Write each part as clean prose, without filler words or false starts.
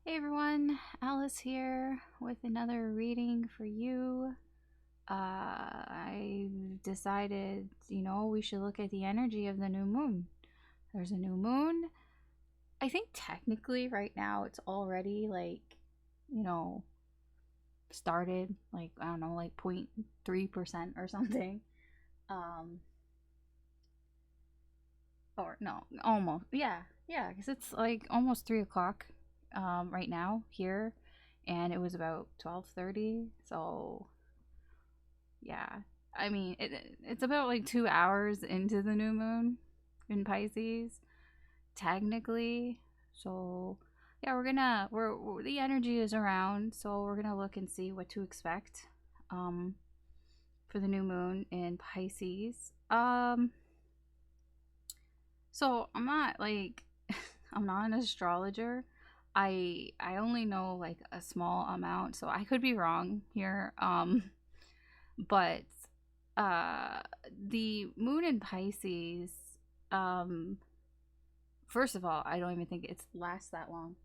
Hey everyone, Alice here with another reading for you. I decided, we should look at the energy of the new moon. There's a new moon. I think technically right now it's already started, I don't know, 0.3% or something. Or no, almost. Yeah, because it's like almost 3 o'clock right now here, and it was about 12:30. So yeah, I mean it's about 2 hours into the new moon in Pisces technically. So yeah, we're the energy is around, so we're gonna look and see what to expect um for the new moon in Pisces. So I'm not I'm not an astrologer. I only know a small amount, so I could be wrong here. But uh the moon in Pisces, um first of all, I don't even think it lasts that long.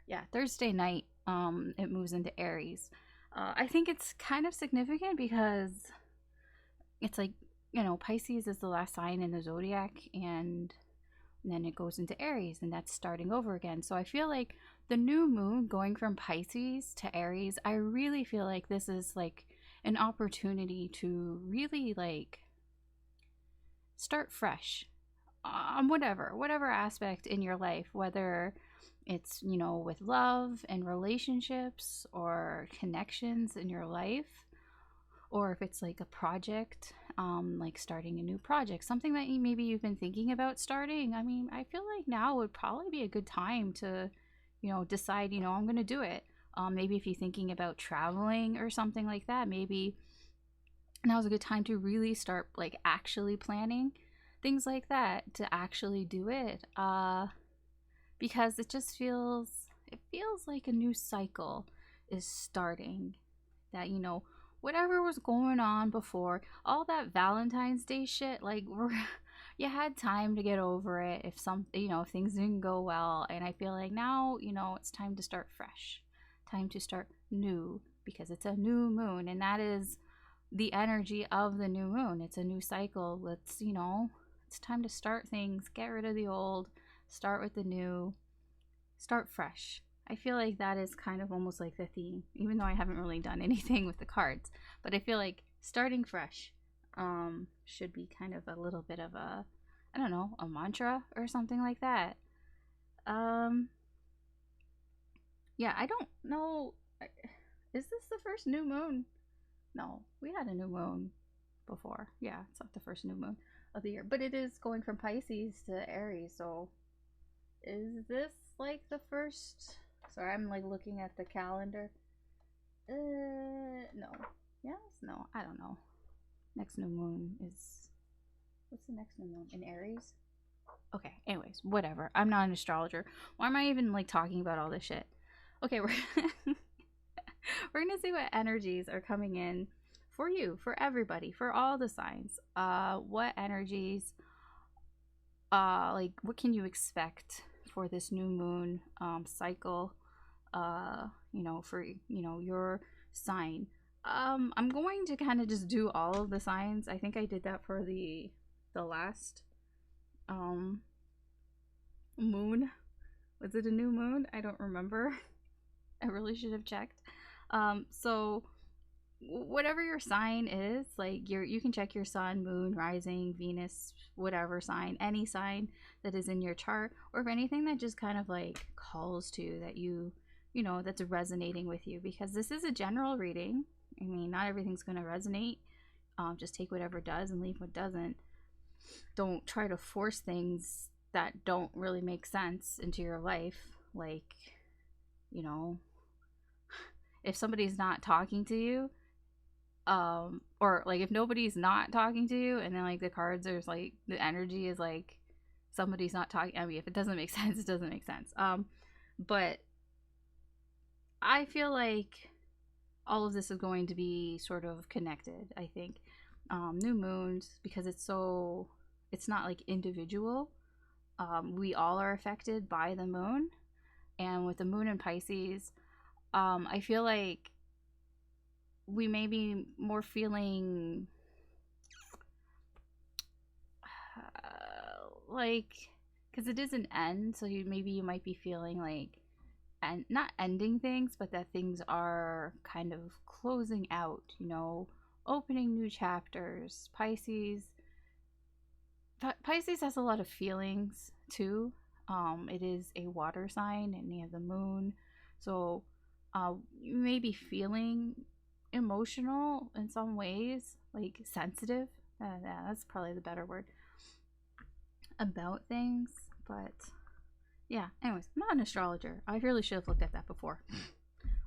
Yeah, Thursday night it moves into Aries. I think it's kind of significant because it's Pisces is the last sign in the zodiac, and then it goes into Aries, and that's starting over again. So I feel like the new moon going from Pisces to Aries, I really feel like this is an opportunity to really start fresh on whatever aspect in your life, whether it's with love and relationships or connections in your life, or if it's a project, starting a new project, something that maybe you've been thinking about starting. I mean, I feel like now would probably be a good time to decide, I'm going to do it. Maybe if you're thinking about traveling or something like that, maybe now's a good time to really start actually planning things like that, to actually do it, because it feels like a new cycle is starting. That whatever was going on before, all that Valentine's Day shit, you had time to get over it if things didn't go well. And I feel like now it's time to start fresh, time to start new, because it's a new moon, and that is the energy of the new moon. It's a new cycle. It's time to start things, get rid of the old, start with the new, start fresh. I feel like that is kind of almost like the theme, even though I haven't really done anything with the cards. But I feel like starting fresh should be kind of a little bit of a, I don't know, a mantra or something like that. Um, yeah, I don't know. Is this the first new moon? No, we had a new moon before. Yeah, it's not the first new moon of the year, but it is going from Pisces to Aries. So is this the first? Sorry, I'm looking at the calendar. No. Yes, no, I don't know. Next new moon is, what's the next new moon in Aries? Okay, anyways, whatever. I'm not an astrologer. Why am I even talking about all this shit? Okay, we're we're gonna see what energies are coming in for you, for everybody, for all the signs. What energies, what can you expect for this new moon cycle, for your sign. I'm going to kind of just do all of the signs. I think I did that for the last um moon. Was it a new moon? I don't remember. I really should have checked. So whatever your sign is, you can check your sun, moon, rising, Venus, whatever sign, any sign that is in your chart, or if anything that just kind of calls to that that's resonating with you, because this is a general reading. I mean, not everything's going to resonate. Just take whatever does and leave what doesn't. Don't try to force things that don't really make sense into your life. You know if somebody's not talking to you, or if nobody's not talking to you, and then the cards are the energy is somebody's not talking. I mean, if it doesn't make sense, it doesn't make sense. But I feel like all of this is going to be sort of connected, I think. New moons, because it's it's not like individual. We all are affected by the moon. And with the moon in Pisces, I feel like we may be more feeling like, because it is an end, so maybe you might be feeling like, and not ending things, but that things are kind of closing out, you know, opening new chapters. Pisces has a lot of feelings too. It is a water sign and you have the moon, so you may be feeling emotional in some ways, like sensitive. Yeah, that's probably the better word about things. But yeah, anyways, I'm not an astrologer. I really should have looked at that before.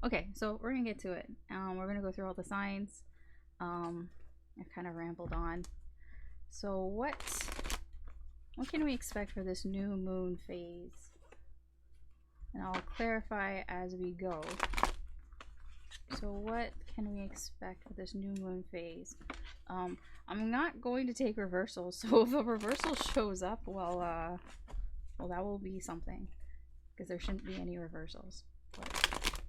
Okay, so we're gonna get to it. We're gonna go through all the signs. I kind of rambled on. So what can we expect for this new moon phase? And I'll clarify as we go. So what can we expect for this new moon phase? I'm not going to take reversals, so if a reversal shows up, well, that will be something, because there shouldn't be any reversals. But,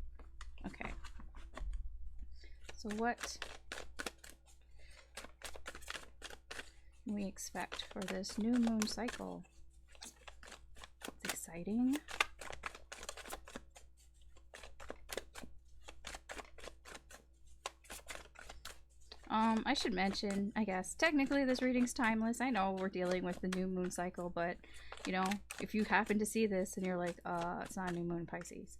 okay. So what can we expect for this new moon cycle? It's exciting. I should mention, I guess, technically this reading's timeless. I know we're dealing with the new moon cycle, but, you know, if you happen to see this and you're like, it's not a new moon Pisces,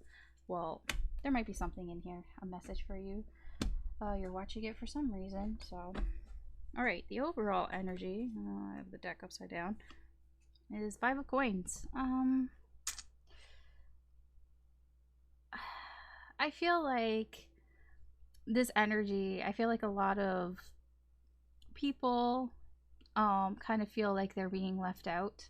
well, there might be something in here, a message for you. You're watching it for some reason, so. Alright, the overall energy, I have the deck upside down, is 5 of Coins. I feel like this energy, I feel like a lot of people kind of feel like they're being left out,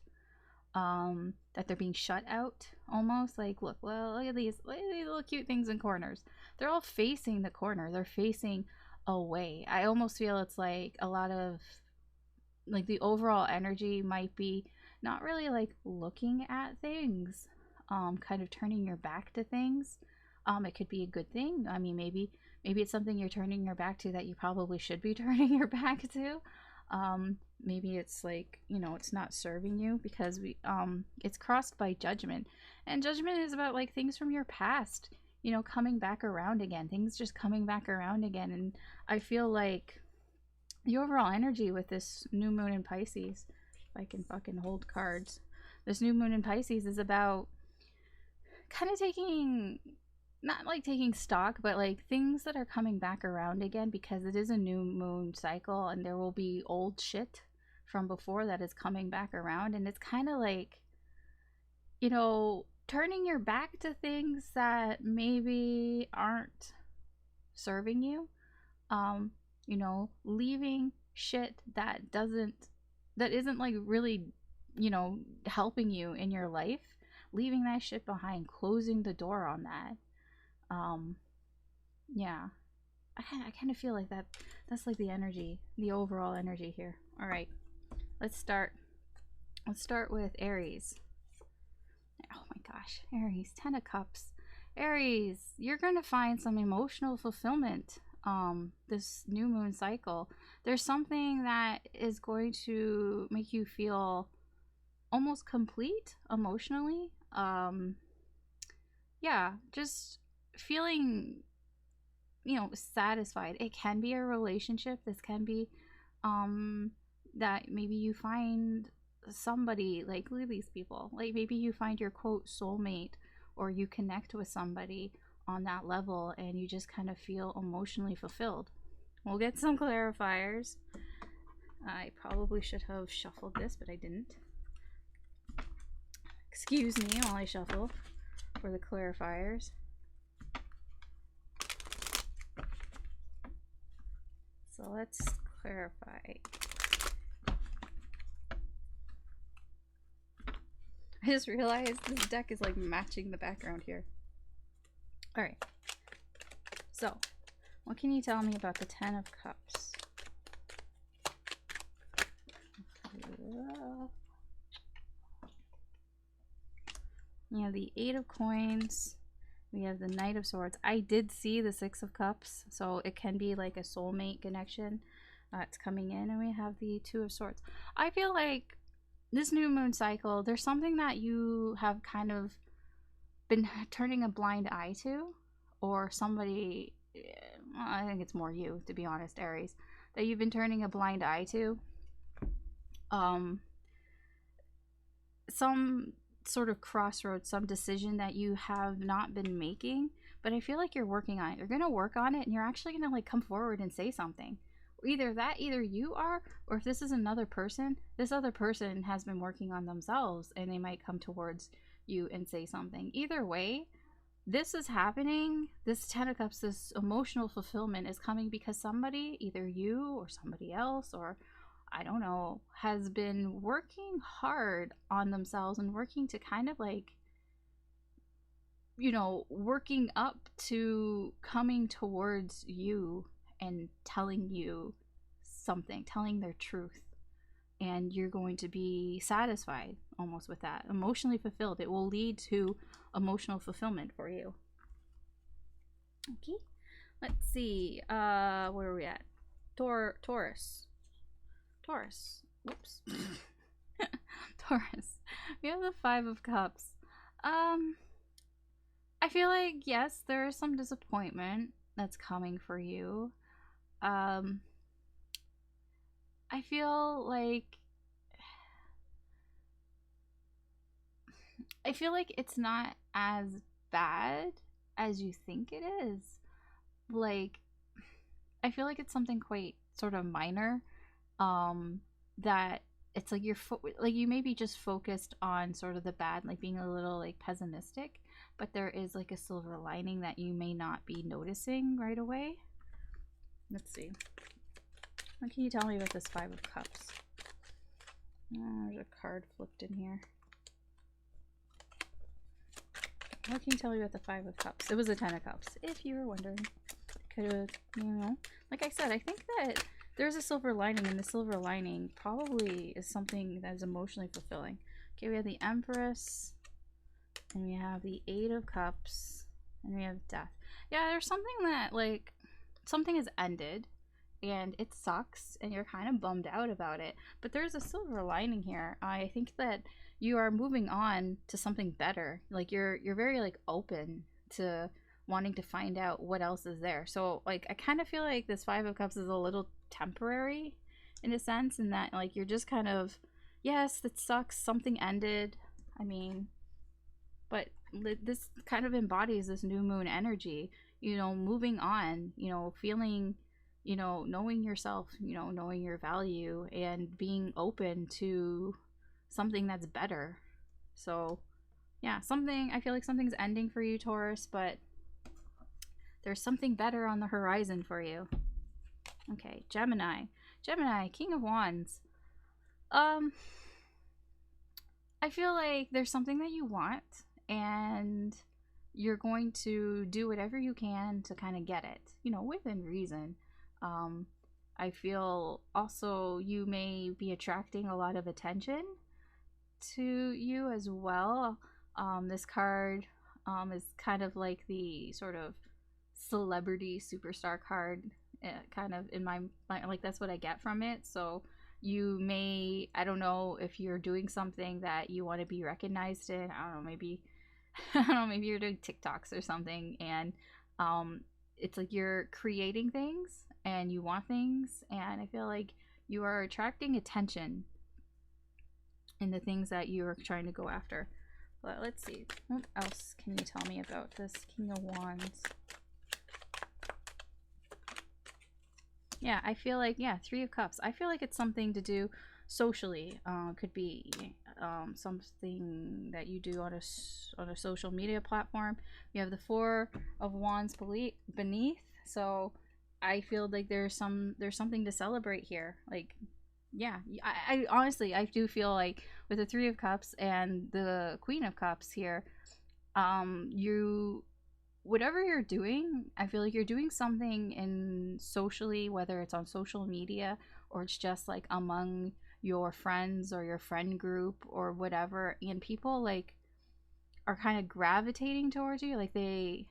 that they're being shut out almost. Like, look at these little cute things in corners. They're all facing the corner. They're facing away. I almost feel it's like a lot of, like, the overall energy might be not really like looking at things, kind of turning your back to things. It could be a good thing. I mean, maybe it's something you're turning your back to that you probably should be turning your back to. Maybe it's like, you know, it's not serving you, because it's crossed by Judgment, and Judgment is about like things from your past, you know, coming back around again, things just coming back around again. And I feel like the overall energy with this new moon in Pisces, if I can fucking hold cards, this new moon in Pisces is about kind of taking, not like taking stock, but like things that are coming back around again, because it is a new moon cycle and there will be old shit from before that is coming back around. And it's kind of like, you know, turning your back to things that maybe aren't serving you, you know, leaving shit that isn't like really, you know, helping you in your life, leaving that shit behind, closing the door on that. Yeah, I kind of feel like that's like the energy, the overall energy here. All right, let's start with Aries. Oh my gosh, Aries, 10 of Cups. Aries, you're gonna find some emotional fulfillment this new moon cycle. There's something that is going to make you feel almost complete emotionally. Yeah, just feeling, you know, satisfied. It can be a relationship. This can be that maybe you find somebody, like, look at these people, like maybe you find your quote soulmate, or you connect with somebody on that level and you just kind of feel emotionally fulfilled. We'll get some clarifiers. I probably should have shuffled this, but I didn't. Excuse me while I shuffle for the clarifiers. So let's clarify. I just realized this deck is like matching the background here. Alright. So, what can you tell me about the 10 of Cups? We have the Eight of Coins. We have the Knight of Swords. I did see the Six of Cups, so it can be like a soulmate connection that's coming in. And we have the Two of Swords. I feel like this new moon cycle, there's something that you have kind of been turning a blind eye to, or somebody, I think it's more you, to be honest, Aries, that you've been turning a blind eye to. Some sort of crossroads, some decision that you have not been making, but I feel like you're working on it. You're gonna work on it, and you're actually gonna like come forward and say something. Either you are, or if this is another person, this other person has been working on themselves, and they might come towards you and say something. Either way, this is happening. This Ten of Cups, this emotional fulfillment is coming because somebody, either you or somebody else, or I don't know, has been working hard on themselves and working to kind of like, you know, working up to coming towards you and telling you something, telling their truth. And you're going to be satisfied almost with that, emotionally fulfilled. It will lead to emotional fulfillment for you. Okay, let's see. Where are we at? Taurus. Whoops. Taurus. We have the Five of Cups. I feel like, yes, there is some disappointment that's coming for you. I feel like it's not as bad as you think it is. Like, I feel like it's something quite sort of minor. That it's like you may be just focused on sort of the bad, like being a little like pessimistic, but there is like a silver lining that you may not be noticing right away. Let's see. What can you tell me about this Five of Cups? Oh, there's a card flipped in here. What can you tell me about the Five of Cups? It was the Ten of Cups, if you were wondering. Could have, you know, like I said, I think that there's a silver lining, and the silver lining probably is something that is emotionally fulfilling. Okay, we have the Empress, and we have the Eight of Cups, and we have Death. Yeah, there's something that, like, something has ended, and it sucks, and you're kind of bummed out about it. But there's a silver lining here. I think that you are moving on to something better. Like, you're very, like, open to wanting to find out what else is there. So, like, I kind of feel like this Five of Cups is a little temporary in a sense, in that like you're just kind of, yes, that sucks, something ended, I mean, but this kind of embodies this new moon energy, you know, moving on, you know, feeling, you know, knowing yourself, you know, knowing your value, and being open to something that's better. So yeah, I feel like something's ending for you, Taurus, but there's something better on the horizon for you. Okay, Gemini, King of Wands. I feel like there's something that you want, and you're going to do whatever you can to kind of get it, you know, within reason. I feel also you may be attracting a lot of attention to you as well. This card is kind of like the sort of celebrity superstar card, kind of in my like that's what I get from it. So you may, I don't know if you're doing something that you want to be recognized in. I don't know, maybe I don't know, maybe you're doing TikToks or something, and it's like you're creating things and you want things, and I feel like you are attracting attention in the things that you are trying to go after. But let's see, what else can you tell me about this King of Wands? Yeah, I feel like, yeah, Three of Cups. I feel like it's something to do socially. Could be something that you do on a social media platform. You have the Four of Wands beneath, so I feel like there's something to celebrate here. Like, yeah, I honestly, I do feel like with the Three of Cups and the Queen of Cups here, whatever you're doing, I feel like you're doing something in socially, whether it's on social media or it's just like among your friends or your friend group or whatever, and people like are kind of gravitating towards you. Like they're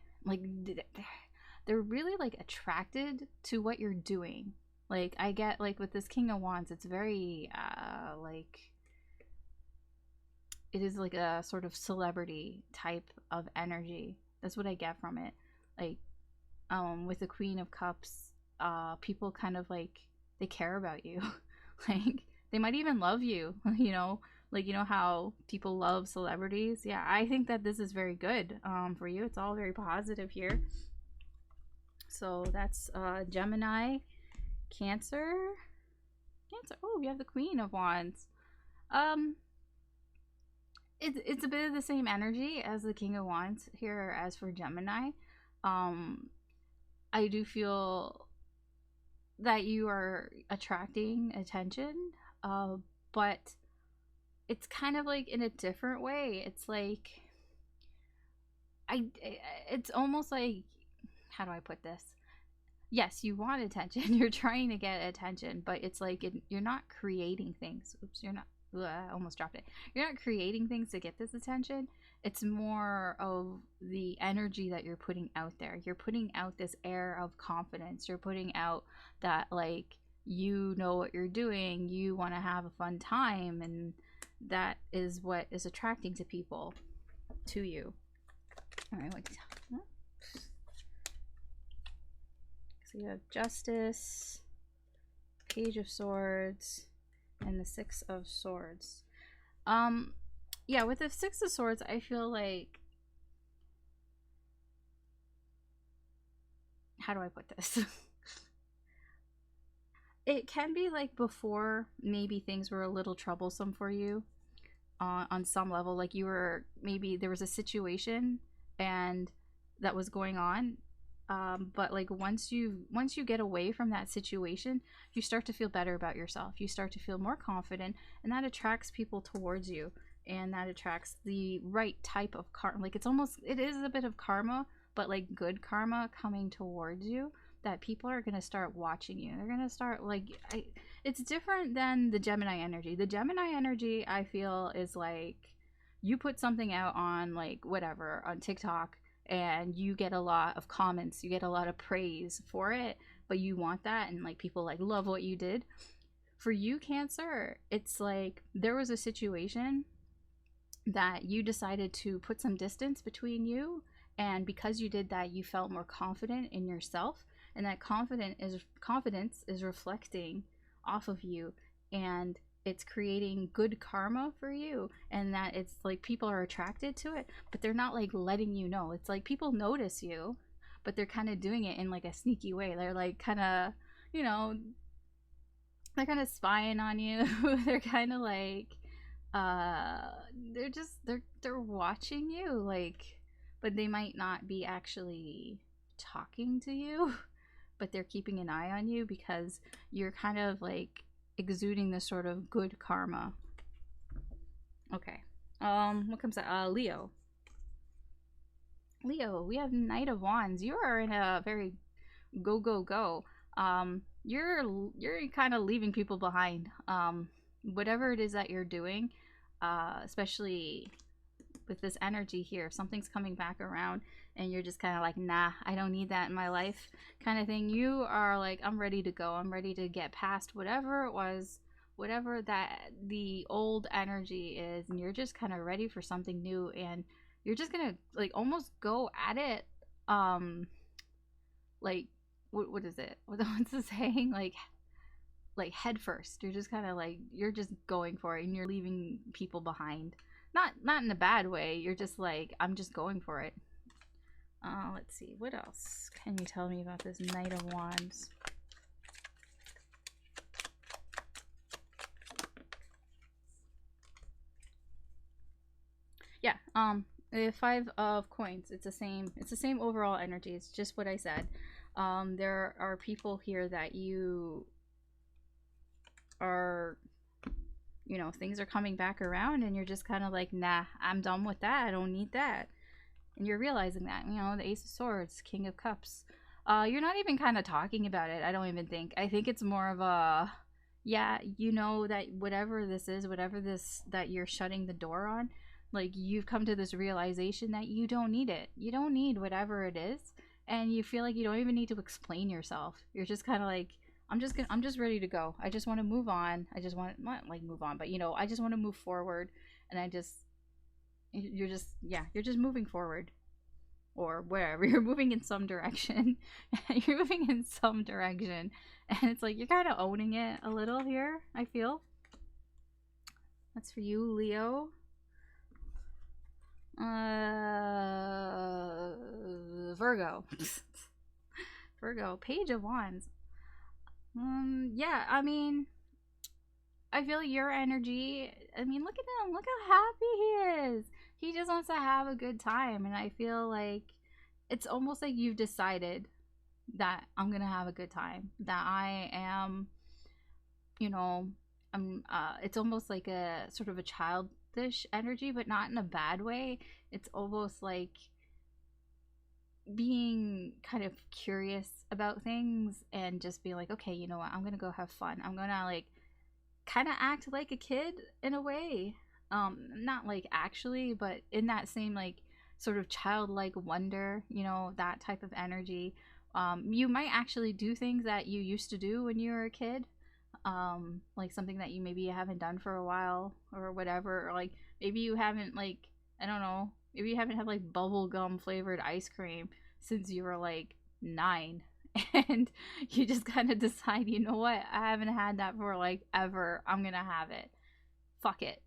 really like attracted to what you're doing. Like I get like with this King of Wands, it's very like it is like a sort of celebrity type of energy. That's what I get from it. Like with the Queen of Cups, people kind of like they care about you. Like they might even love you, you know, like you know how people love celebrities. Yeah, I think that this is very good for you. It's all very positive here. So that's Gemini, Cancer. Oh, we have the Queen of Wands. It's a bit of the same energy as the King of Wands here as for Gemini. I do feel that you are attracting attention, but it's kind of like in a different way. It's like it's almost like, how do I put this? Yes, you want attention. You're trying to get attention, but it's like you're not creating things. Oops, you're not. I almost dropped it. You're not creating things to get this attention. It's more of the energy that you're putting out there. You're putting out this air of confidence. You're putting out that like you know what you're doing. You want to have a fun time, and that is what is attracting to people to you. All right, so you have Justice, Page of Swords, and the Six of Swords. Yeah, with the Six of Swords, I feel like, how do I put this? It can be like before maybe things were a little troublesome for you on some level. Like you were, maybe there was a situation and that was going on, but like once you get away from that situation, you start to feel better about yourself. You start to feel more confident, and that attracts people towards you, and that attracts the right type of karma. Like it is a bit of karma, but like good karma coming towards you, that people are going to start watching you. They're going to start like it's different than the Gemini energy. The Gemini energy, I feel, is like you put something out on like whatever on TikTok, and you get a lot of comments, you get a lot of praise for it, but you want that, and like people like love what you did. For you, Cancer, it's like there was a situation that you decided to put some distance between you, and because you did that, you felt more confident in yourself, and that confidence is reflecting off of you, and it's creating good karma for you, and that it's like people are attracted to it, but they're not like letting you know. It's like people notice you, but they're kind of doing it in like a sneaky way. They're like kind of, you know, they're kind of spying on you. They're kind of like they're watching you, like, but they might not be actually talking to you, but they're keeping an eye on you because you're kind of like exuding this sort of good karma. Okay. What comes out? Leo. Leo, we have Knight of Wands. You are in a very go go go. You're kind of leaving people behind. Whatever it is that you're doing, especially with this energy here, if something's coming back around and you're just kind of like, nah, I don't need that in my life kind of thing. You are like, I'm ready to go. I'm ready to get past whatever it was, whatever that the old energy is, and you're just kind of ready for something new, and you're just gonna like almost go at it, like what is it, what's the saying, like head first. You're just kind of like, you're just going for it, and you're leaving people behind. Not in a bad way. You're just like, I'm just going for it. Let's see, what else can you tell me about this Knight of Wands? Yeah, the Five of Coins. It's the same overall energy. It's just what I said. There are people here that you are, you know, things are coming back around, and you're just kind of like, nah, I'm done with that. I don't need that. And you're realizing that, you know, the Ace of Swords, King of Cups. You're not even kind of talking about it, I don't even think. I think it's more of a, yeah, you know, that whatever this is, whatever this that you're shutting the door on, Like, you've come to this realization that you don't need it. You don't need whatever it is, and you feel like you don't even need to explain yourself. You're just kind of like, I'm just ready to go. I just want to move on. I just want, not like move on, but you know, I just want to move forward. And you're just, yeah, you're just moving forward, or wherever. You're moving in some direction. You're moving in some direction, and it's like you're kind of owning it a little here, I feel. That's for you, Leo. Virgo. Virgo, Page of Wands. Yeah, I mean, I feel your energy. I mean, look at him. Look how happy he is. He just wants to have a good time, and I feel like it's almost like you've decided that I'm gonna have a good time. That I am, you know, it's almost like a sort of a childish energy, but not in a bad way. It's almost like being kind of curious about things and just be like, okay, you know what, I'm gonna go have fun. I'm gonna like kind of act like a kid in a way. Not like actually, but in that same like sort of childlike wonder, you know, that type of energy. You might actually do things that you used to do when you were a kid, like something that you maybe haven't done for a while or whatever, or like maybe you haven't, like, I don't know, maybe you haven't had like bubble gum flavored ice cream since you were like 9. And you just kind of decide, you know what, I haven't had that for like ever, I'm gonna have it. Fuck it.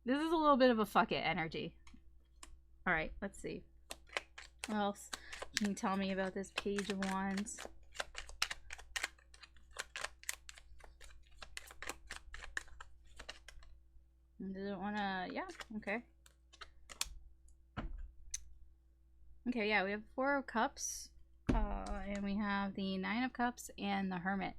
This is a little bit of a fuck it energy. All right, let's see what else can you tell me about this Page of Wands. Doesn't wanna, yeah, okay. Okay, yeah, we have 4 of Cups, and we have the 9 of Cups and the Hermit.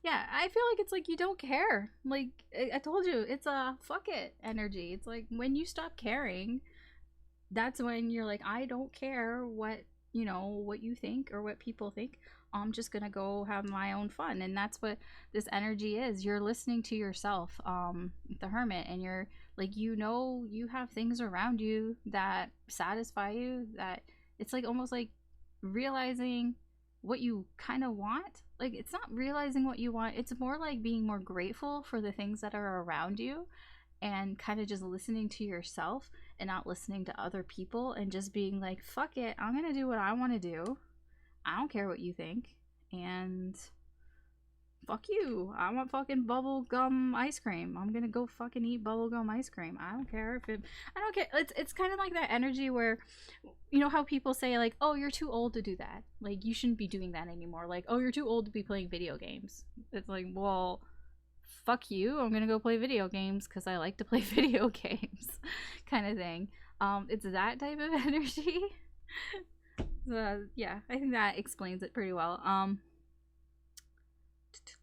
Yeah, I feel like it's like you don't care. Like, I told you, it's a fuck it energy. It's like when you stop caring, that's when you're like, I don't care what, you know, what you think or what people think. I'm just gonna go have my own fun. And that's what this energy is. You're listening to yourself, the Hermit, and you're like, you know, you have things around you that satisfy you, that it's like almost like realizing what you kind of want. Like, it's not realizing what you want, it's more like being more grateful for the things that are around you, and kind of just listening to yourself and not listening to other people, and just being like, fuck it, I'm gonna do what I want to do. I don't care what you think, and fuck you. I want fucking bubblegum ice cream. I'm gonna go fucking eat bubblegum ice cream. I don't care if it, I don't care. It's kind of like that energy where, you know how people say like, oh, you're too old to do that. Like, you shouldn't be doing that anymore. Like, oh, you're too old to be playing video games. It's like, well, fuck you. I'm gonna go play video games because I like to play video games, kind of thing. It's that type of energy. Yeah, I think that explains it pretty well.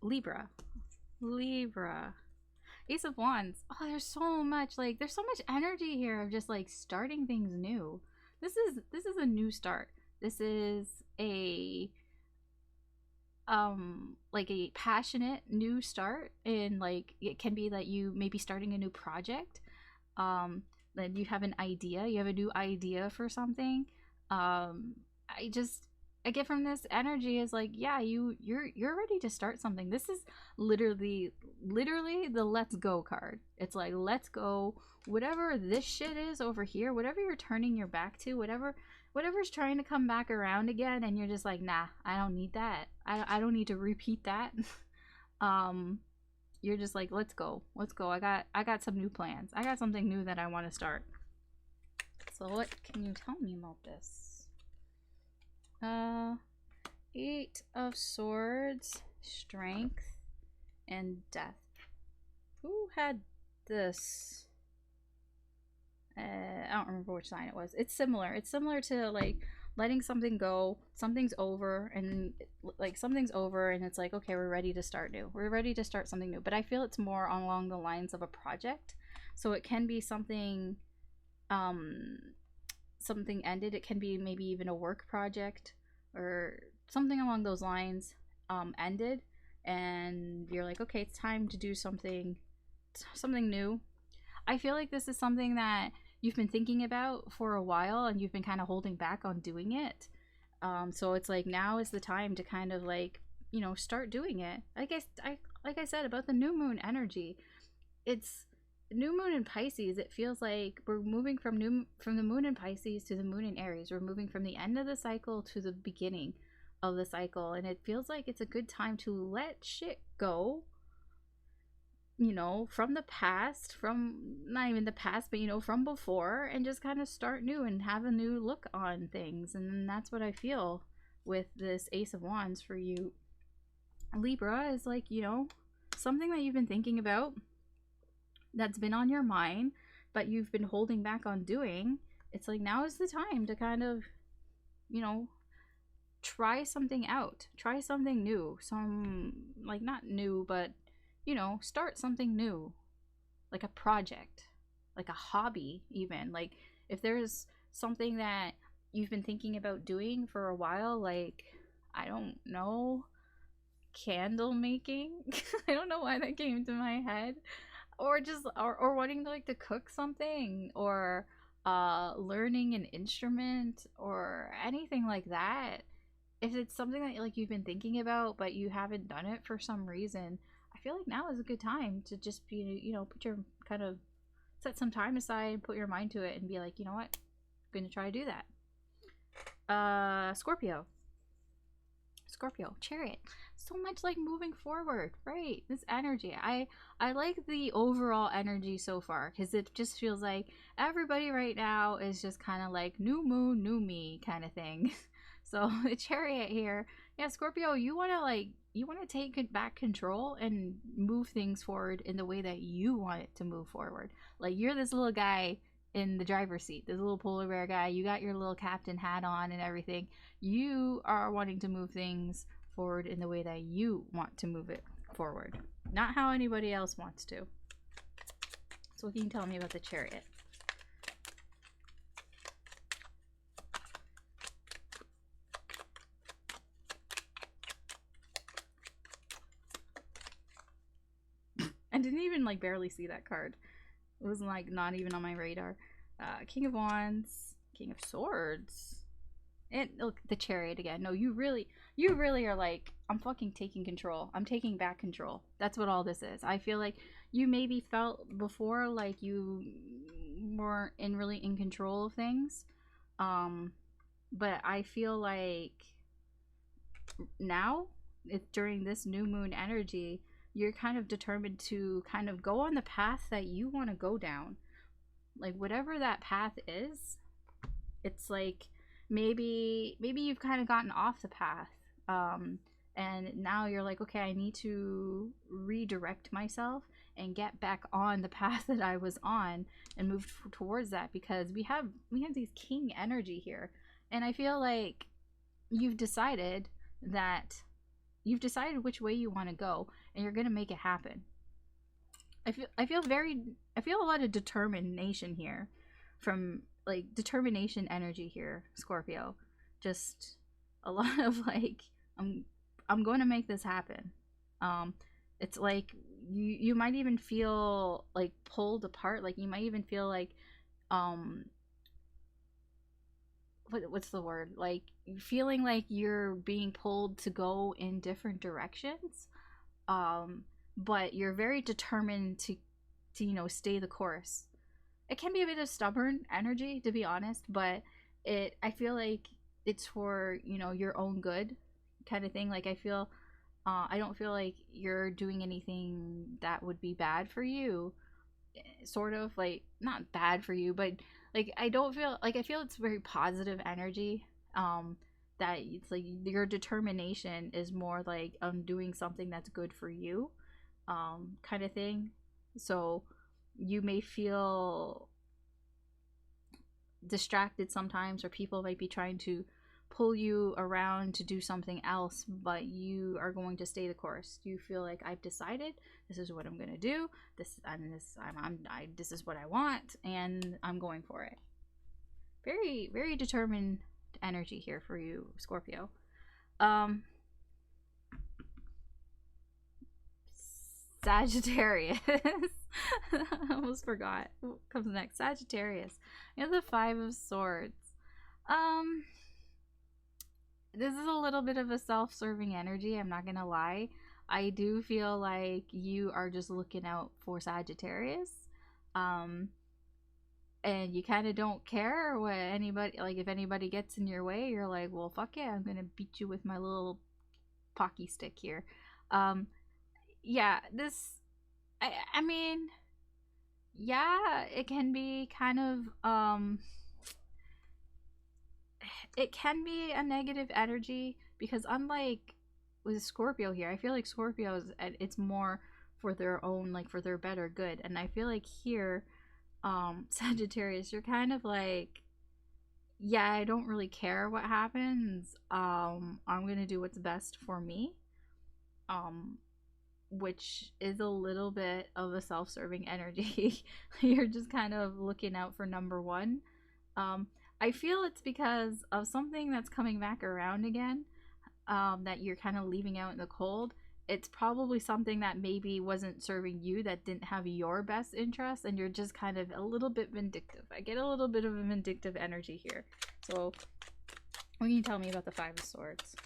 Libra. Ace of Wands. Oh, there's so much energy here of just like starting things new. This is a new start. This is a like a passionate new start, and like it can be that you may be starting a new project. Then you have an idea, you have a new idea for something. I get from this energy is like, yeah, you're ready to start something. This is literally the let's go card. It's like, let's go. Whatever this shit is over here, whatever you're turning your back to, whatever's trying to come back around again, and you're just like, nah, I don't need that. I don't need to repeat that. You're just like, let's go. I got some new plans. I got something new that I want to start. So what can you tell me about this? 8 of Swords, Strength, and Death. Who had this? I don't remember which sign it was. It's similar. It's similar to like letting something go. Something's over, and like something's over, and it's like, okay, we're ready to start new. We're ready to start something new. But I feel it's more along the lines of a project. So it can be something, something ended. It can be maybe even a work project or something along those lines, ended, and you're like, okay, it's time to do something new. I feel like this is something that you've been thinking about for a while and you've been kind of holding back on doing it. So it's like now is the time to kind of like, you know, start doing it. Like I said about the new moon energy, it's new moon in Pisces. It feels like we're moving from the moon in Pisces to the moon in Aries. We're moving from the end of the cycle to the beginning of the cycle, and it feels like it's a good time to let shit go, you know, from the past, from not even the past, but you know, from before, and just kind of start new and have a new look on things. And that's what I feel with this Ace of Wands for you, Libra, is like, you know, something that you've been thinking about, that's been on your mind, but you've been holding back on doing. It's like now is the time to kind of, you know, try something out, try something new, some, like, not new, but you know, start something new, like a project, like a hobby, even. Like, if there's something that you've been thinking about doing for a while, like, I don't know, candle making. I don't know why that came to my head. Or just, or wanting to, like, to cook something, or learning an instrument, or anything like that. If it's something that like you've been thinking about but you haven't done it for some reason, I feel like now is a good time to just be, you know, put your kind of set some time aside and put your mind to it and be like, you know what, I'm gonna try to do that. Scorpio, Chariot. So much like moving forward, right? This energy, I like the overall energy so far, because it just feels like everybody right now is just kind of like new moon, new me kind of thing. So the Chariot here, yeah, Scorpio, you want to like, you want to take back control and move things forward in the way that you want it to move forward. Like, you're this little guy in the driver's seat, this little polar bear guy. You got your little captain hat on and everything. You are wanting to move things forward in the way that you want to move it forward, not how anybody else wants to. So what can you tell me about the Chariot? I didn't even like barely see that card. It was like not even on my radar. King of Wands, King of Swords, and look, the Chariot again. No, you really are like, I'm fucking taking control. I'm taking back control. That's what all this is. I feel like you maybe felt before like you weren't really in control of things, but I feel like now, during this new moon energy, you're kind of determined to kind of go on the path that you want to go down. Like, whatever that path is, it's like maybe you've kind of gotten off the path, and now you're like, okay, I need to redirect myself and get back on the path that I was on and move towards that, because we have these king energy here, and I feel like you've decided which way you want to go, and you're gonna make it happen. I feel a lot of determination here, from like determination energy here, Scorpio. Just a lot of like, I'm going to make this happen. It's like you might even feel like pulled apart. Like, you might even feel like what's the word, like feeling like you're being pulled to go in different directions, but you're very determined to you know, stay the course. It can be a bit of stubborn energy, to be honest, but I feel like it's for, you know, your own good kind of thing. Like, I don't feel like you're doing anything that would be bad for you, sort of, like, not bad for you, but like, I don't feel like, I feel it's very positive energy, that it's like your determination is more like doing something that's good for you, kind of thing. So you may feel distracted sometimes, or people might be trying to pull you around to do something else, but you are going to stay the course. You feel like, I've decided this is what I'm going to do. This is what I want, and I'm going for it. Very, very determined energy here for you, Scorpio. Sagittarius. I almost forgot. What comes next? Sagittarius. You have the Five of Swords. Um, this is a little bit of a self-serving energy, I'm not gonna lie. I do feel like you are just looking out for Sagittarius. Um, and you kind of don't care what anybody, like, if anybody gets in your way, you're like, well, fuck yeah, I'm gonna beat you with my little pocky stick here. Um, yeah, this, I mean, yeah, it can be kind of, it can be a negative energy because unlike with Scorpio here, I feel like Scorpio is, it's more for their own, like for their better good. And I feel like here, Sagittarius, you're kind of like, yeah, I don't really care what happens. I'm gonna do what's best for me. Um, which is a little bit of a self-serving energy. You're just kind of looking out for number one. Um, I feel it's because of something that's coming back around again, that you're kind of leaving out in the cold. It's probably something that maybe wasn't serving you, that didn't have your best interest, and you're just kind of a little bit vindictive. I get a little bit of a vindictive energy here. So, what can you tell me about the Five of Swords?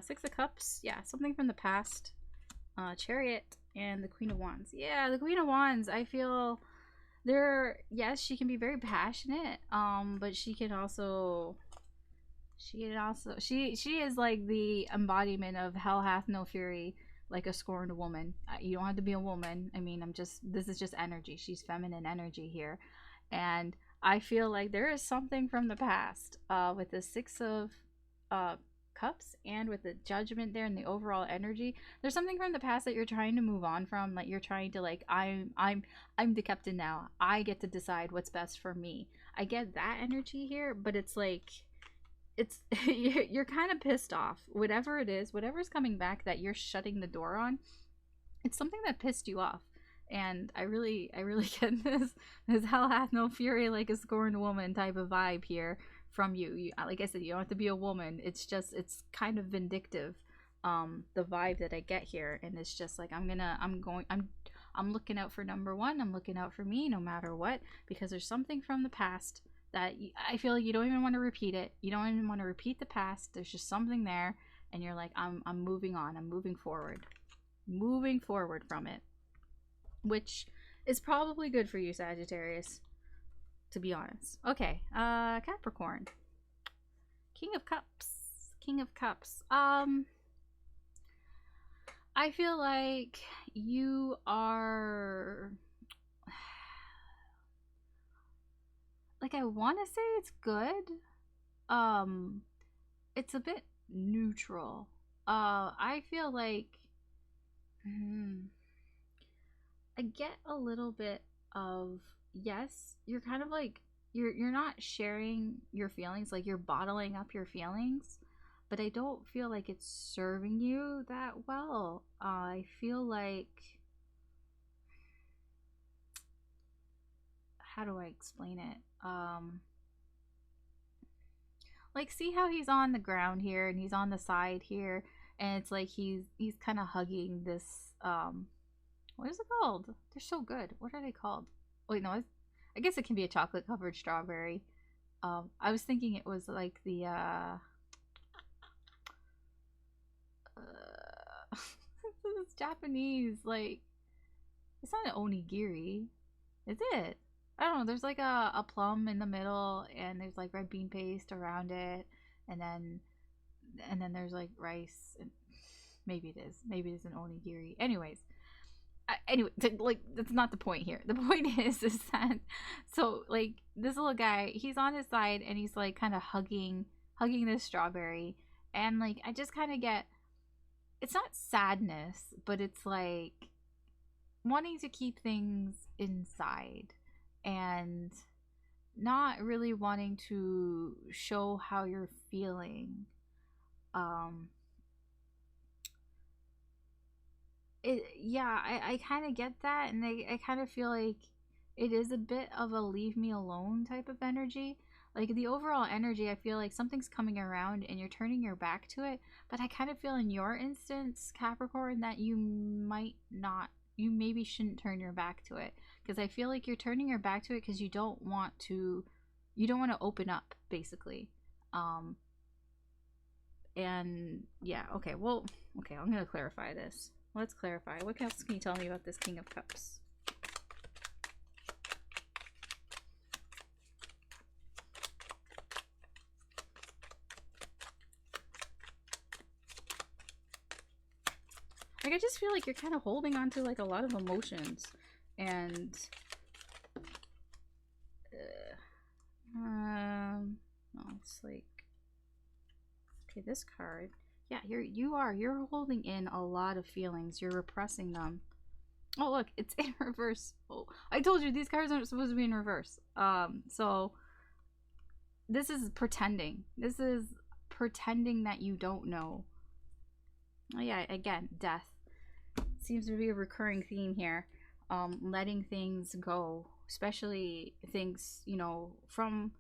Six of Cups, yeah, something from the past. Chariot and the Queen of Wands. Yeah, the Queen of Wands, I feel there, yes, she can be very passionate, but she is like the embodiment of hell hath no fury like a scorned woman. You don't have to be a woman. I mean, this is just energy. She's feminine energy here. And I feel like there is something from the past, with the Six of Cups and with the Judgment there and the overall energy. There's something from the past that you're trying to move on from. Like, you're trying to, like, I'm the captain now. I get to decide what's best for me. I get that energy here, but it's like, it's you're kind of pissed off. Whatever it is, whatever's coming back that you're shutting the door on, it's something that pissed you off. And I really get this hell hath no fury like a scorned woman type of vibe here from you. Like I said, you don't have to be a woman. It's just, it's kind of vindictive, the vibe that I get here. And it's just like, I'm looking out for number one. I'm looking out for me no matter what, because there's something from the past that I feel like you don't even want to repeat it. You don't even want to repeat the past. There's just something there, and you're like, I'm moving on. I'm moving forward from it, which is probably good for you, Sagittarius, to be honest. Okay, Capricorn. King of Cups. I feel like you are, like, I want to say it's good. It's a bit neutral. I feel like, I get a little bit of, yes, you're kind of like, you're not sharing your feelings, like you're bottling up your feelings, but I don't feel like it's serving you that well. I feel like, how do I explain it? Like, see how he's on the ground here and he's on the side here, and it's like he's kind of hugging this, what is it called? They're so good. What are they called? Wait, no, I guess it can be a chocolate covered strawberry. I was thinking it was like the it's Japanese, like, it's not an onigiri, is it? I don't know. There's like a plum in the middle, and there's like red bean paste around it, and then there's like rice. And maybe it is. Maybe it's an onigiri. Anyways, like, that's not the point here. The point is that, so, like, this little guy, he's on his side and he's like kind of hugging this strawberry, and like, I just kind of get, it's not sadness, but it's like wanting to keep things inside and not really wanting to show how you're feeling. I kind of get that, and I kind of feel like it is a bit of a leave me alone type of energy. Like the overall energy, I feel like something's coming around and you're turning your back to it. But I kind of feel in your instance, Capricorn, that you might not, you maybe shouldn't turn your back to it. Because I feel like you're turning your back to it because you don't want to open up, basically. Um, and yeah, okay, well, okay, I'm going to clarify this. Let's clarify. What else can you tell me about this King of Cups? Like, I just feel like you're kind of holding on to like a lot of emotions, and no, it's like, okay, this card, yeah, you're holding in a lot of feelings. You're repressing them. Oh, look, it's in reverse. Oh, I told you these cards aren't supposed to be in reverse. So this is pretending. This is pretending that you don't know. Oh yeah, again, death seems to be a recurring theme here. Letting things go, especially things, you know, from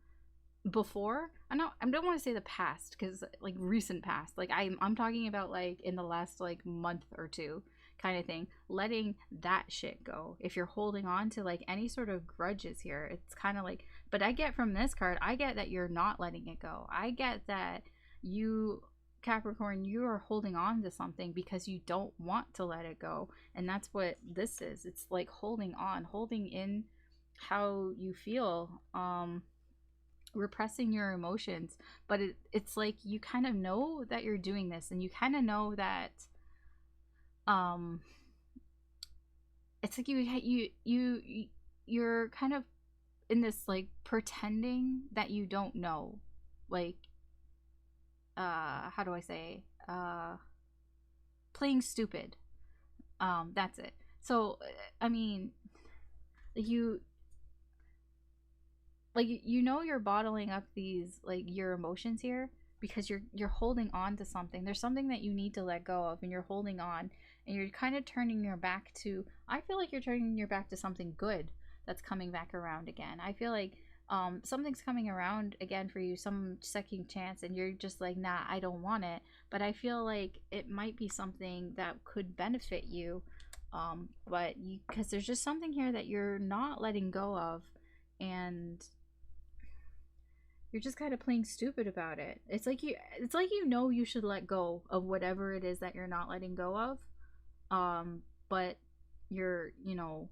before. I don't want to say the past, because like recent past, like I'm talking about like in the last like month or two kind of thing. Letting that shit go. If you're holding on to like any sort of grudges here, it's kind of like, but I get from this card, I get that you're not letting it go. I get that you, Capricorn, you are holding on to something because you don't want to let it go. And that's what this is. It's like holding on, holding in how you feel, repressing your emotions. But it's like you kind of know that you're doing this, and you kind of know that it's like you're kind of in this like pretending that you don't know, like how do I say, playing stupid. That's it. So I mean, you, like, you know, you're bottling up these like your emotions here because you're holding on to something. There's something that you need to let go of, and you're holding on, and you're kind of turning your back to, I feel like you're turning your back to something good that's coming back around again. I feel like something's coming around again for you, some second chance, and you're just like, nah, I don't want it. But I feel like it might be something that could benefit you, but you, because there's just something here that you're not letting go of, and you're just kind of playing stupid about it. It's like you know you should let go of whatever it is that you're not letting go of. But you're, you know,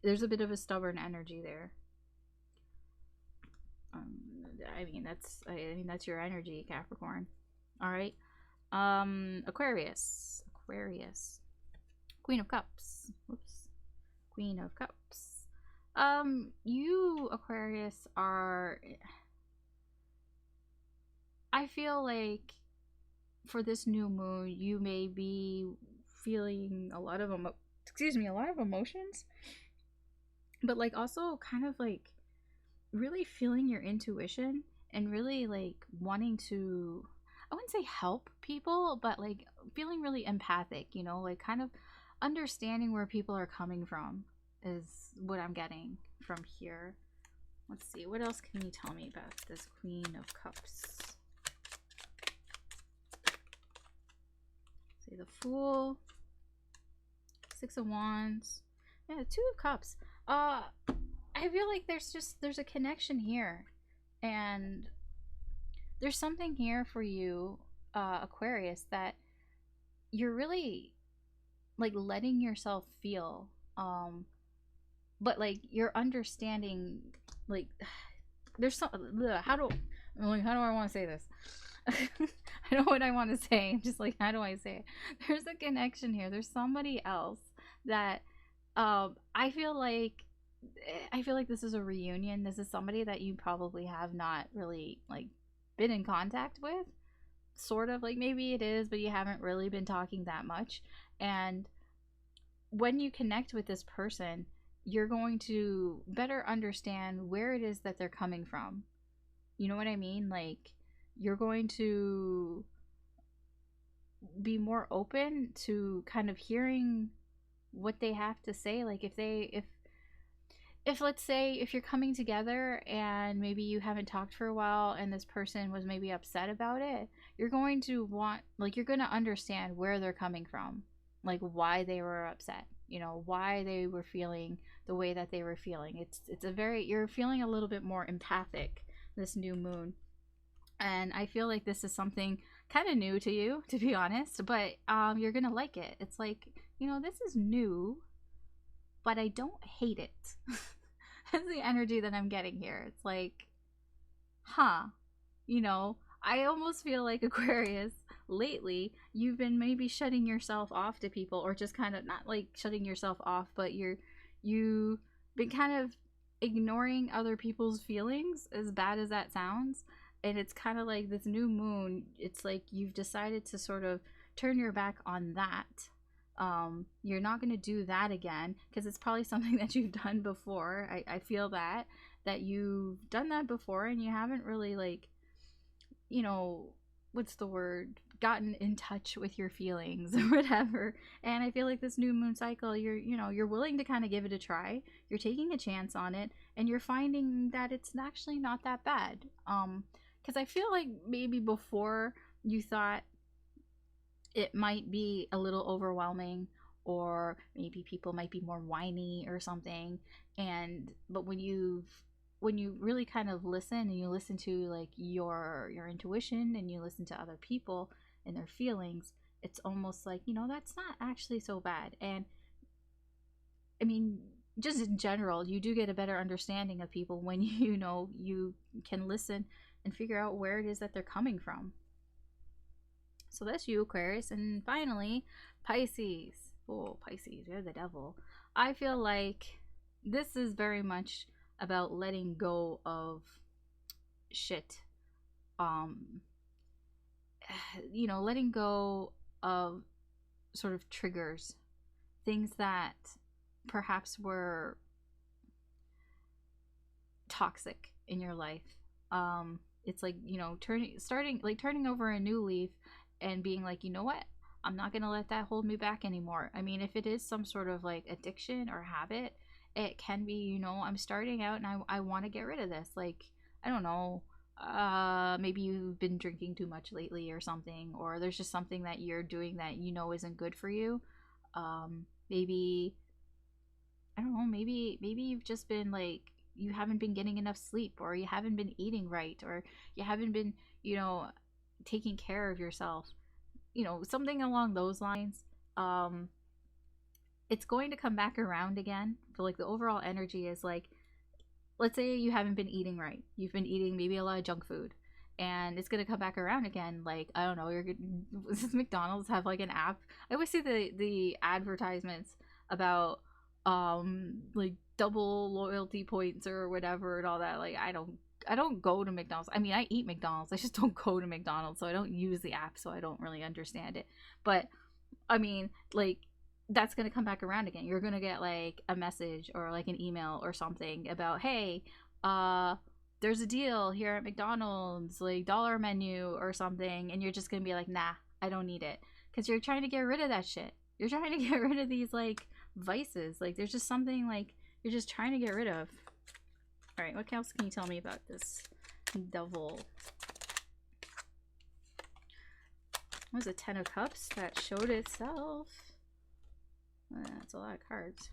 there's a bit of a stubborn energy there. Um, I mean that's your energy, Capricorn. All right. Aquarius. Aquarius. Queen of Cups. Whoops. Queen of Cups. You, Aquarius, are, I feel like for this new moon, you may be feeling a lot of a lot of emotions, but like also kind of like really feeling your intuition and really like wanting to, I wouldn't say help people, but like feeling really empathic, you know, like kind of understanding where people are coming from is what I'm getting from here. Let's see, what else can you tell me about this Queen of Cups? See, the Fool, Six of Wands, yeah, Two of Cups. I feel like there's a connection here, and there's something here for you, Aquarius, that you're really like letting yourself feel, but like you're understanding, like there's some, how do I want to say this? I know what I want to say. I'm just like, how do I say it? There's a connection here. There's somebody else that I feel like this is a reunion. This is somebody that you probably have not really like been in contact with. Sort of, like maybe it is, but you haven't really been talking that much. And when you connect with this person, you're going to better understand where it is that they're coming from. You know what I mean? Like, you're going to be more open to kind of hearing what they have to say. Like if if, let's say, if you're coming together and maybe you haven't talked for a while and this person was maybe upset about it, you're going to want, like, you're going to understand where they're coming from, like why they were upset, you know, why they were feeling the way that they were feeling. It's a very, you're feeling a little bit more empathic this new moon. And I feel like this is something kind of new to you, to be honest, but you're going to like it. It's like, you know, this is new, but I don't hate it. That's the energy that I'm getting here. It's like, huh, you know, I almost feel like Aquarius, lately, you've been maybe shutting yourself off to people, or just kind of not like shutting yourself off, but you've been kind of ignoring other people's feelings, as bad as that sounds. And it's kind of like this new moon, it's like you've decided to sort of turn your back on that. You're not going to do that again, because it's probably something that you've done before. I feel that you've done that before, and you haven't really, like, you know, what's the word, gotten in touch with your feelings or whatever. And I feel like this new moon cycle, you're willing to kind of give it a try. You're taking a chance on it, and you're finding that it's actually not that bad. Because I feel like maybe before you thought it might be a little overwhelming, or maybe people might be more whiny or something. But when you really kind of listen, and you listen to like your intuition, and you listen to other people and their feelings, it's almost like, you know, that's not actually so bad. And I mean, just in general, you do get a better understanding of people when you know you can listen and figure out where it is that they're coming from. So that's you, Aquarius. And finally, Pisces. Oh, Pisces, you're the devil. I feel like this is very much about letting go of shit. You know, letting go of sort of triggers, things that perhaps were toxic in your life. It's like, you know, turning over a new leaf and being like, you know what? I'm not going to let that hold me back anymore. I mean, if it is some sort of like addiction or habit, it can be, you know, I'm starting out and I want to get rid of this. Like, I don't know, maybe you've been drinking too much lately or something, or there's just something that you're doing that you know isn't good for you. Maybe, I don't know, maybe you've just been like, you haven't been getting enough sleep, or you haven't been eating right, or you haven't been, you know, taking care of yourself, you know, something along those lines. It's going to come back around again. But like the overall energy is like, let's say you haven't been eating right, you've been eating maybe a lot of junk food, and it's going to come back around again. Like, I don't know, does McDonald's have like an app? I always see the advertisements about like double loyalty points or whatever and all that. Like, I don't go to McDonald's. I mean, I eat McDonald's, I just don't go to McDonald's, so I don't use the app, so I don't really understand it. But I mean, like, that's going to come back around again. You're going to get like a message or like an email or something about, hey, there's a deal here at McDonald's, like dollar menu or something, and you're just going to be like, nah, I don't need it, because you're trying to get rid of that shit. You're trying to get rid of these like vices. Like, there's just something like you're just trying to get rid of. All right, what else can you tell me about this devil? What was a 10 of Cups that showed itself? That's a lot of cards.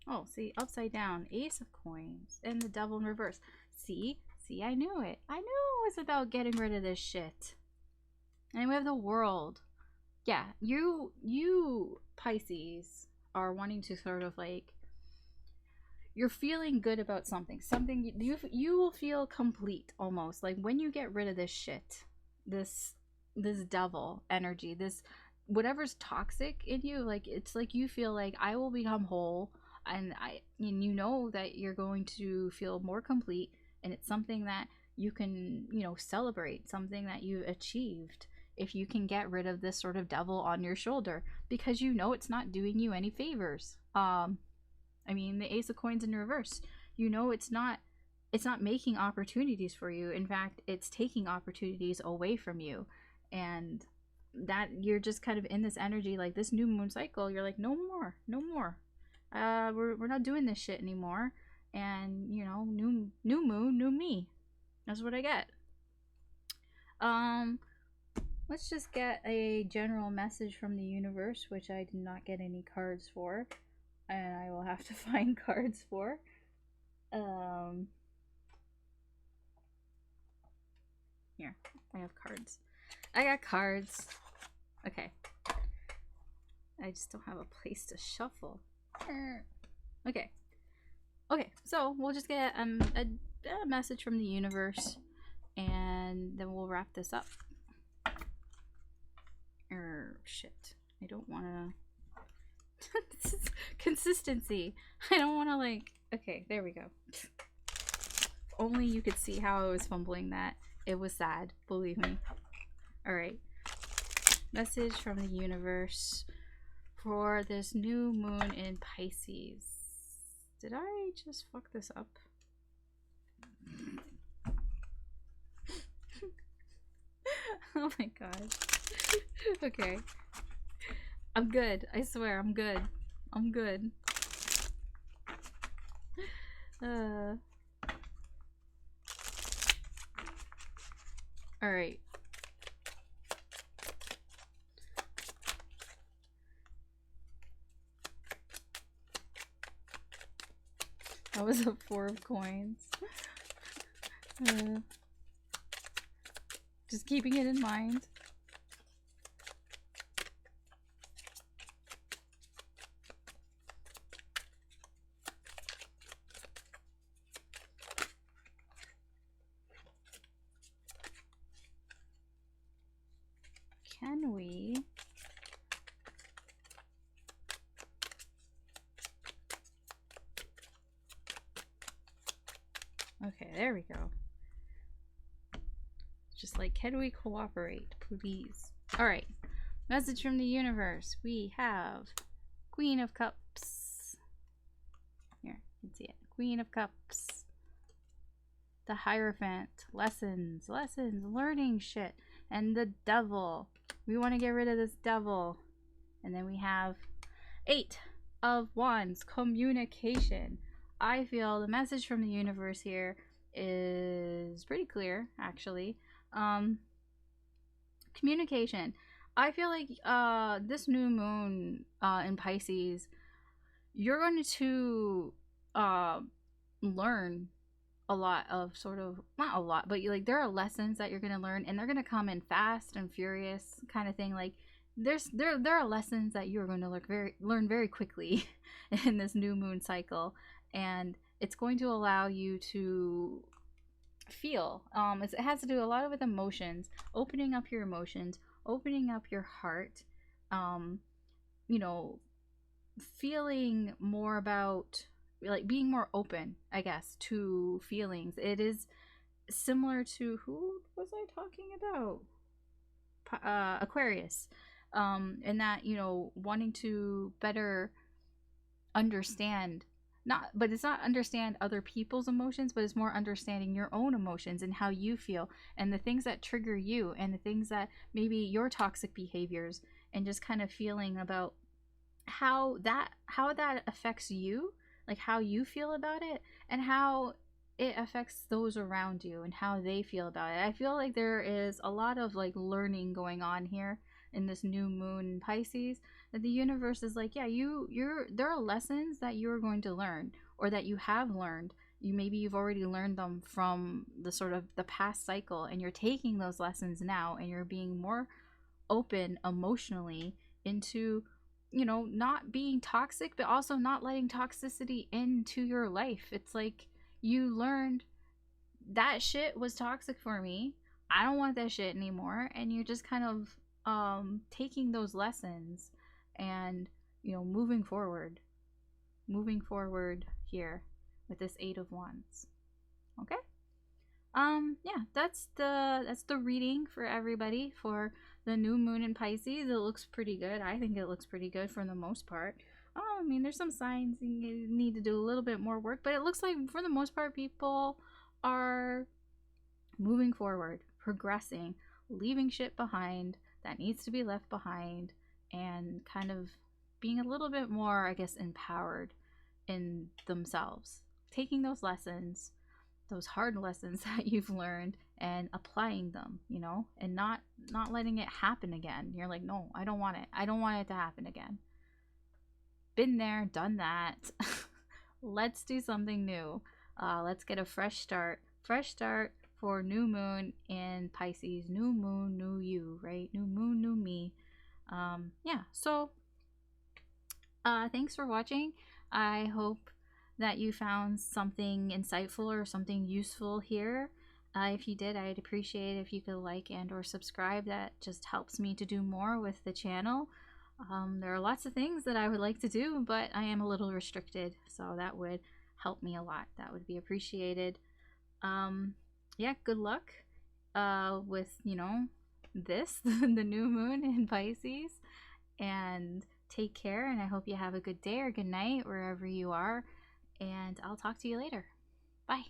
Oh, see, upside down, Ace of Coins, and the Devil in reverse. See, I knew it. I knew it was about getting rid of this shit. And we have the World. Yeah, you Pisces are wanting to sort of like, you're feeling good about something. You will feel complete almost. Like when you get rid of this shit, this devil energy, this whatever's toxic in you, like it's like you feel like I will become whole, and you know that you're going to feel more complete, and it's something that you can, you know, celebrate, something that you've achieved if you can get rid of this sort of devil on your shoulder, because you know it's not doing you any favors. I mean, the Ace of Coins in reverse, you know, it's not making opportunities for you. In fact, it's taking opportunities away from you. And that you're just kind of in this energy, like this new moon cycle, you're like, no more. we're not doing this shit anymore. And you know, new moon, new me. That's what I get. Let's just get a general message from the universe, which I did not get any cards for, and I will have to find cards for. Here, I have cards. I got cards. Okay. I just don't have a place to shuffle. Okay. Okay, so we'll just get a message from the universe, and then we'll wrap this up. Shit. I don't want to... This is consistency. I don't want to, like... Okay, there we go. If only you could see how I was fumbling that. It was sad, believe me. Alright. Message from the universe for this new moon in Pisces. Did I just fuck this up? Oh my god. Okay. I'm good. I swear, I'm good. I'm good. Alright. That was a 4 of coins. Just keeping it in mind. Can we... Okay, there we go. Just like, can we cooperate, please? Alright. Message from the universe. We have Queen of Cups. Here, you can see it. Queen of Cups. The Hierophant. Lessons, learning shit. And the Devil. We want to get rid of this devil. And then we have 8 of Wands. Communication. I feel the message from the universe here is pretty clear, actually. Communication. I feel like this new moon in Pisces, you're going to learn a lot of sort of, not a lot, but like there are lessons that you're going to learn, and they're going to come in fast and furious kind of thing. Like there are lessons that you're going to learn very quickly in this new moon cycle, and it's going to allow you to feel. It has to do a lot with emotions, opening up your emotions, opening up your heart, you know, feeling more about, like, being more open, I guess, to feelings. It is similar to, who was I talking about? Aquarius. And that, you know, wanting to better understand, but it's not understand other people's emotions, but it's more understanding your own emotions and how you feel, and the things that trigger you, and the things that maybe your toxic behaviors, and just kind of feeling about how that affects you, like how you feel about it, and how it affects those around you and how they feel about it. I feel like there is a lot of like learning going on here in this new moon in Pisces, that the universe is like, yeah, there are lessons that you're going to learn, or that you have learned. Maybe you've already learned them from the sort of the past cycle, and you're taking those lessons now, and you're being more open emotionally into, you know, not being toxic, but also not letting toxicity into your life. It's like, you learned that shit was toxic for me, I don't want that shit anymore, and you're just kind of taking those lessons and, you know, moving forward here with this 8 of Wands. Okay. Yeah, that's the reading for everybody for the new moon in Pisces. It looks pretty good. I think it looks pretty good for the most part. I mean, there's some signs you need to do a little bit more work, but it looks like for the most part people are moving forward, progressing, leaving shit behind that needs to be left behind, and kind of being a little bit more, I guess, empowered in themselves, taking those lessons, those hard lessons that you've learned, and applying them, you know, and not letting it happen again. You're like, no, I don't want it. I don't want it to happen again. Been there, done that. Let's do something new. Let's get a fresh start. Fresh start for new moon in Pisces. New moon, new you, right? New moon, new me. Yeah, so thanks for watching. I hope that you found something insightful or something useful here. If you did, I'd appreciate it if you could like and or subscribe. That just helps me to do more with the channel. There are lots of things that I would like to do, but I am a little restricted, so that would help me a lot. That would be appreciated. Yeah, good luck with, you know, this, the new moon in Pisces, and take care, and I hope you have a good day or good night wherever you are, and I'll talk to you later. Bye.